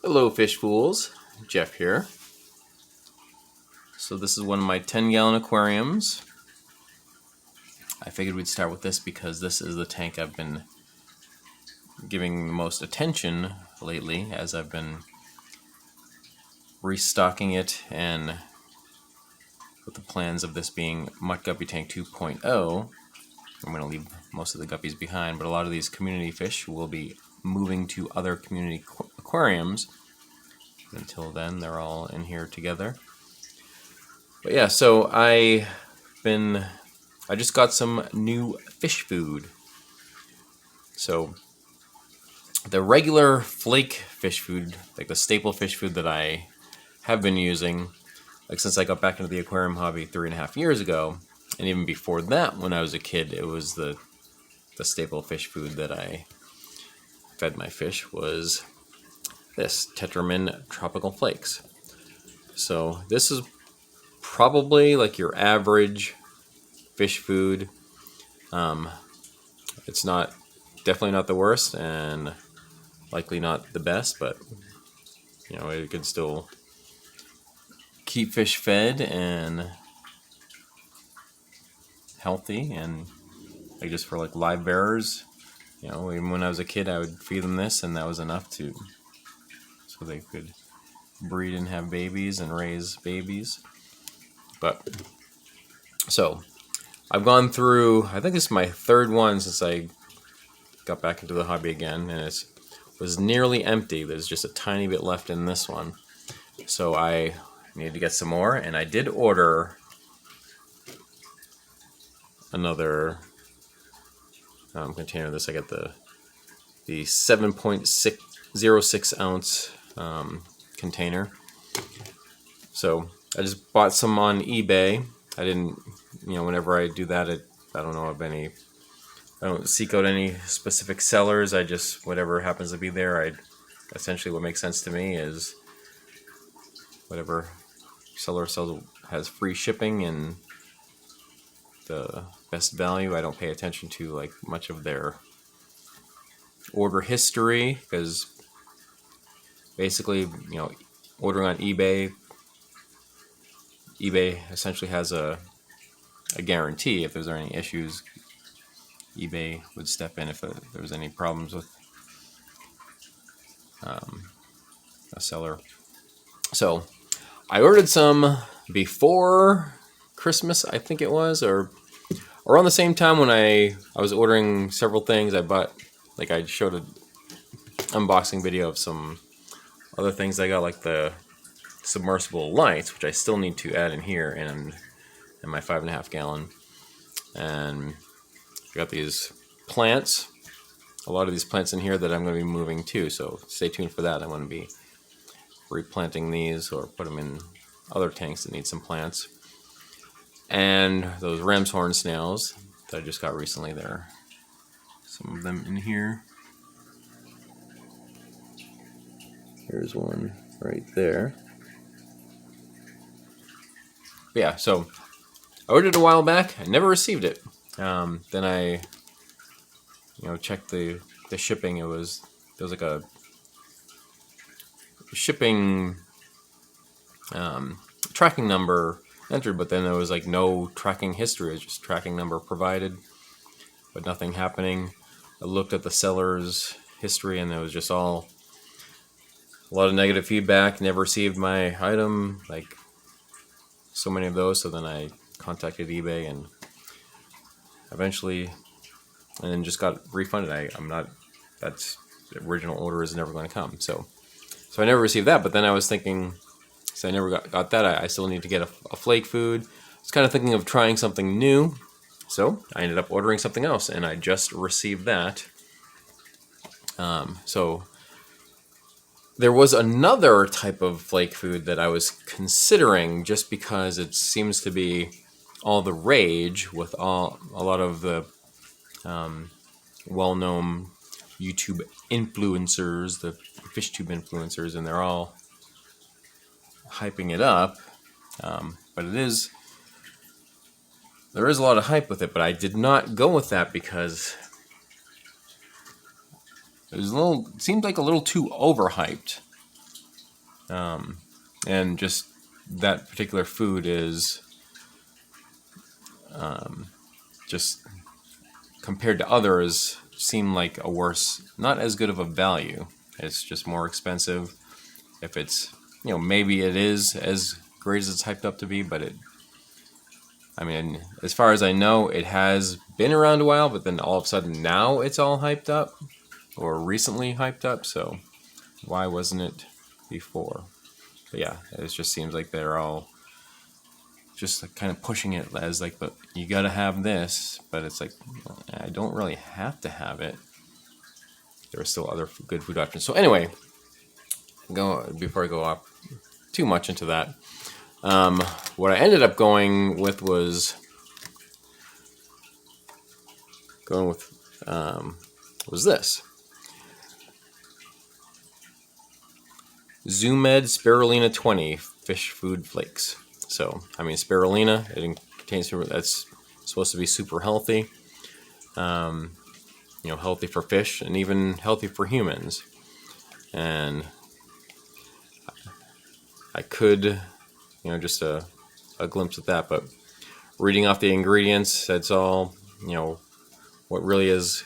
Hello fish fools, Jeff here. So this is one of my 10-gallon aquariums. I figured we'd start with this because this is the tank I've been giving the most attention lately, as I've been restocking it, and with the plans of this being Mutt Guppy Tank 2.0. I'm going to leave most of the guppies behind, but a lot of these community fish will be moving to other community aquariums. Until then, they're all in here together. But yeah, so I just got some new fish food. So the regular flake fish food, like the staple fish food that I have been using, like since I got back into the aquarium hobby 3.5 years ago, and even before that, when I was a kid, it was the staple fish food that I fed my fish was this TetraMin Tropical Flakes. So this is probably like your average fish food. It's definitely not the worst, and likely not the best, but you know, it could still keep fish fed and healthy, and like just for like live bearers, you know, even when I was a kid, I would feed them this, and that was enough so they could breed and have babies and raise babies. But so I've gone through, I think this is my third one since I got back into the hobby again, and it was nearly empty. There's just a tiny bit left in this one, so I needed to get some more, and I did order another container of this. I got the 7.606 ounce container. So I just bought some on eBay. I didn't, whenever I do that, I don't seek out any specific sellers. I just, whatever happens to be there, essentially what makes sense to me is whatever seller has free shipping and the best value. I don't pay attention to like much of their order history, because basically, ordering on eBay essentially has a guarantee. If there's any issues, eBay would step in if there was any problems with a seller. So I ordered some before Christmas, I think it was, or around the same time when I was ordering several things. I bought, like I showed an unboxing video of some other things I got, like the submersible lights, which I still need to add in here in my 5.5 gallon. And I got these plants, a lot of these plants in here that I'm going to be moving too, so stay tuned for that. I'm going to be replanting these or put them in other tanks that need some plants. And those ram's horn snails that I just got recently, there are some of them in here. Here's one right there. But yeah, so I ordered it a while back. I never received it. Then I, checked the shipping. There was like a shipping tracking number entered, but then there was like no tracking history. It was just tracking number provided, but nothing happening. I looked at the seller's history, and there was just a lot of negative feedback. Never received my item, like so many of those. So then I contacted eBay and eventually, and then just got refunded. That's the original order is never going to come. So I never received that. But then I was thinking, so I never got that. I still need to get a flake food. I was kind of thinking of trying something new. So I ended up ordering something else, and I just received that. So there was another type of flake food that I was considering, just because it seems to be all the rage with a lot of the well-known YouTube influencers, the fish tube influencers, and they're all hyping it up. But there is a lot of hype with it, but I did not go with that because it seemed like a little too overhyped. And just that particular food is just compared to others seem like a worse, not as good of a value. It's just more expensive. If it's, maybe it is as great as it's hyped up to be, but I mean, as far as I know, it has been around a while, but then all of a sudden now it's all hyped up, or recently hyped up, so why wasn't it before? But yeah, it just seems like they're all just like kind of pushing it as like, but you gotta have this, but it's like, I don't really have to have it. There are still other good food options. So anyway, before I go off too much into that, what I ended up going with was this Zoo Med Spirulina 20 fish food flakes. So I mean, spirulina, it contains, that's supposed to be super healthy, healthy for fish and even healthy for humans. And I could, just a glimpse at that, but reading off the ingredients, that's all, what really is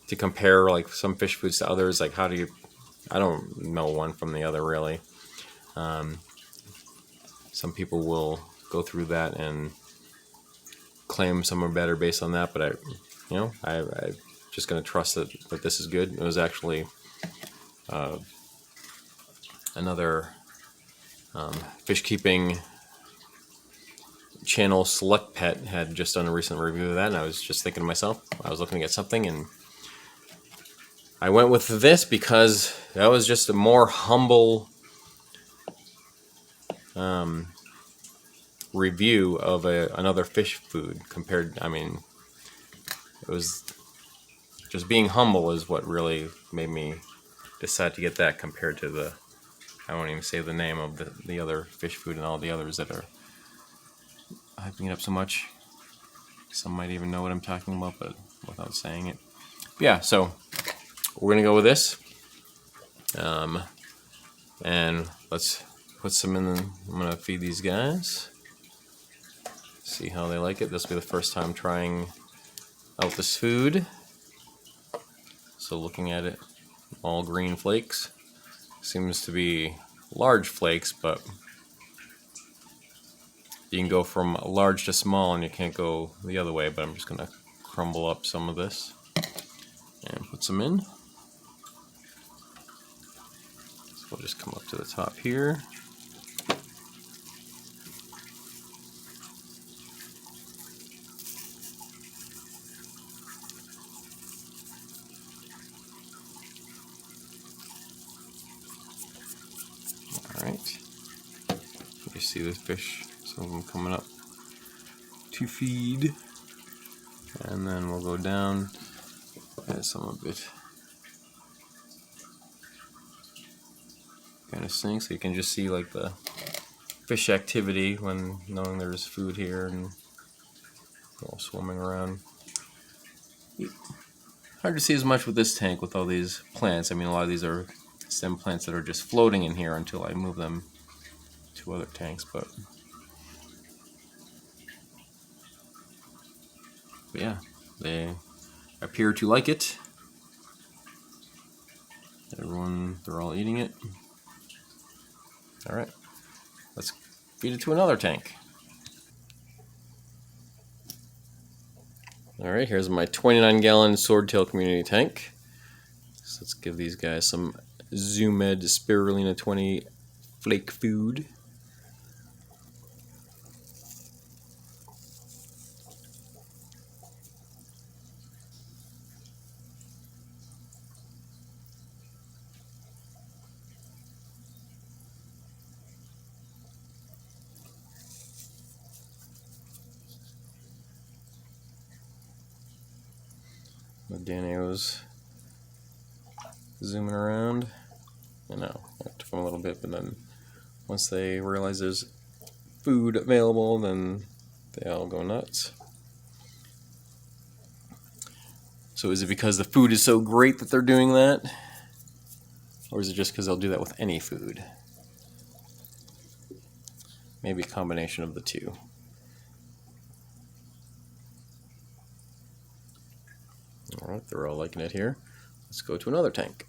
to compare like some fish foods to others. Like, I don't know one from the other really. Some people will go through that and claim some are better based on that, but I'm just going to trust that this is good. It was actually another fish keeping channel, Select Pet, had just done a recent review of that, and I was just thinking to myself, I was looking at something and I went with this because that was just a more humble review of another fish food compared. I mean, it was just being humble is what really made me decide to get that compared to I won't even say the name of the other fish food and all the others that are hyping it up so much. Some might even know what I'm talking about, but without saying it. But yeah, so we're gonna go with this, and let's put some in. I'm gonna feed these guys, see how they like it. This will be the first time trying out this food. So looking at it, all green flakes. Seems to be large flakes, but you can go from large to small and you can't go the other way. But I'm just gonna crumble up some of this and put some in. So we'll just come up to the top here. Alright. You see the fish, some of them coming up to feed. And then we'll go down, add some of it. Kind of sink, so you can just see like the fish activity when knowing there's food here and all swimming around. Hard to see as much with this tank with all these plants. I mean, a lot of these are stem plants that are just floating in here until I move them to other tanks, but yeah, they appear to like it. They're all eating it. Alright, let's feed it to another tank. Alright, here's my 29-gallon swordtail community tank. So let's give these guys some Zoo Med Spirulina 20 flake food. Daniel's zooming around. I know, it took them a little bit, but then once they realize there's food available, then they all go nuts. So is it because the food is so great that they're doing that? Or is it just because they'll do that with any food? Maybe a combination of the two. Alright, they're all liking it here. Let's go to another tank.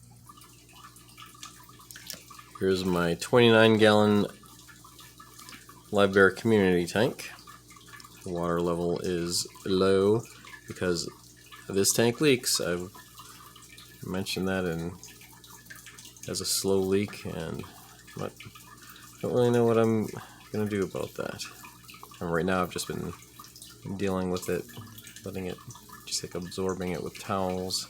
Here's my 29-gallon live bear community tank. The water level is low because this tank leaks. I've mentioned that as a slow leak, and I don't really know what I'm going to do about that. And right now I've just been dealing with it, letting it, just like absorbing it with towels,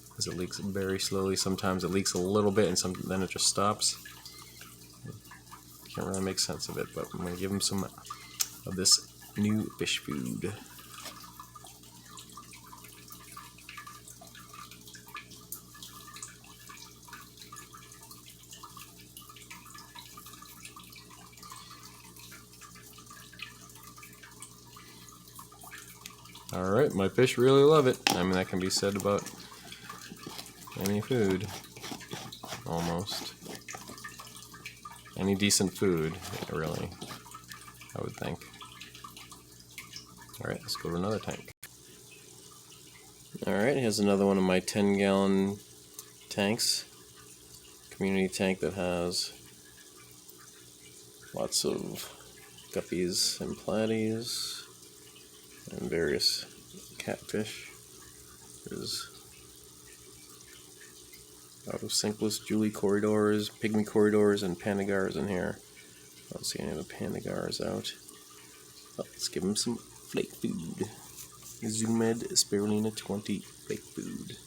because it leaks very slowly. Sometimes it leaks a little bit and then it just stops. Can't really make sense of it, but I'm going to give them some of this new fish food. Alright, my fish really love it. I mean, that can be said about any food, almost. Any decent food, really, I would think. Alright, let's go to another tank. Alright, here's another one of my 10-gallon tanks. Community tank that has lots of guppies and platies and various catfish. There's autocinkless Julie corridors, pygmy corridors, and panagars in here. I don't see any of the panagars out. Oh, let's give them some flake food. Zoo Med Spirulina 20 flake food.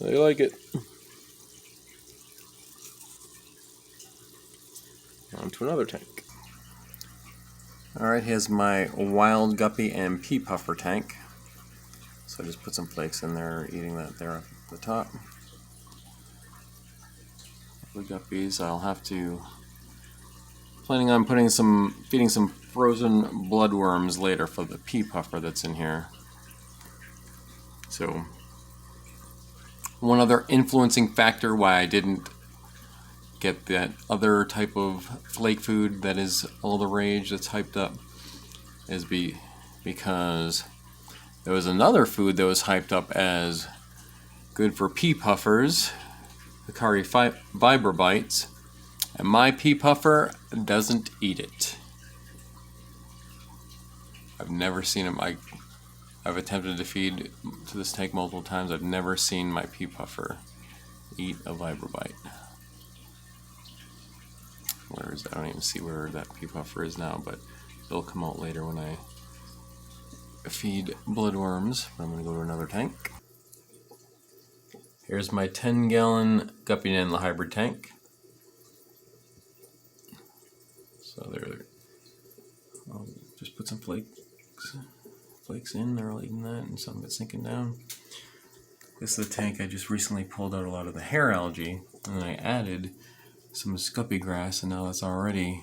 They like it. On to another tank. Alright, here's my wild guppy and pea puffer tank. So I just put some flakes in there, eating that there at the top. The guppies, I'll have to, planning on feeding some frozen bloodworms later for the pea puffer that's in here. So, one other influencing factor why I didn't get that other type of flake food that is all the rage that's hyped up is because there was another food that was hyped up as good for pea puffers, the Hikari Vibra Bites, and my pea puffer doesn't eat it. I've never seen him. I've attempted to feed to this tank multiple times. I've never seen my pea puffer eat a Vibra Bite. Where is that? I don't even see where that pea puffer is now, but it'll come out later when I feed bloodworms. I'm going to go to another tank. Here's my 10-gallon Guppy Nanla hybrid tank. So I'll just put some flakes in. They're all eating that, and some of it's sinking down. This is the tank I just recently pulled out a lot of the hair algae, and then I added some scuppy grass, and now it's already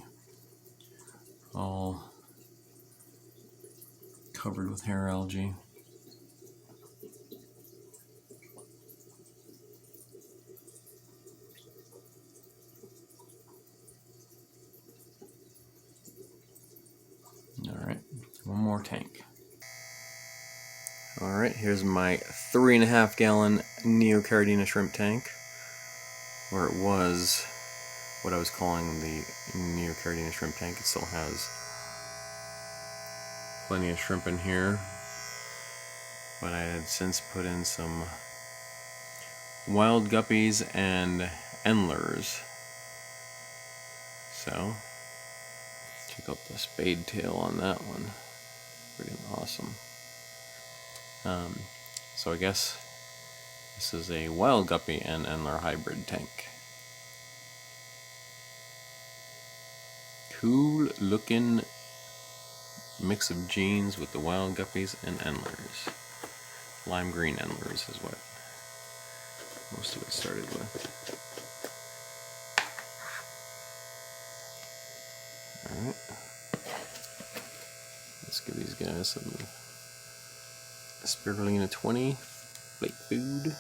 all covered with hair algae. Alright, one more tank. Alright, here's my 3.5-gallon Neocaridina shrimp tank, where it was what I was calling the Neocaridina shrimp tank. It still has plenty of shrimp in here, but I had since put in some wild guppies and endlers. So, check out the spade tail on that one. Pretty awesome. So I guess this is a wild guppy and endler hybrid tank. Cool looking mix of genes with the wild guppies and endlers. Lime green endlers is what most of it started with. Alright. Let's give these guys some Spirulina 20 flake food.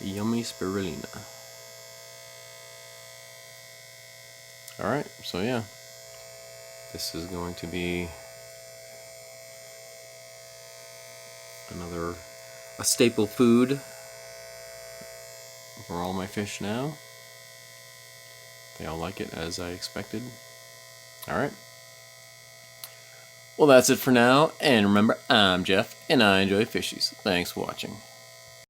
Yummy Spirulina. Alright, so yeah, this is going to be a staple food for all my fish now. They all like it as I expected. Alright. Well, that's it for now, and remember, I'm Jeff, and I enjoy fishies. Thanks for watching.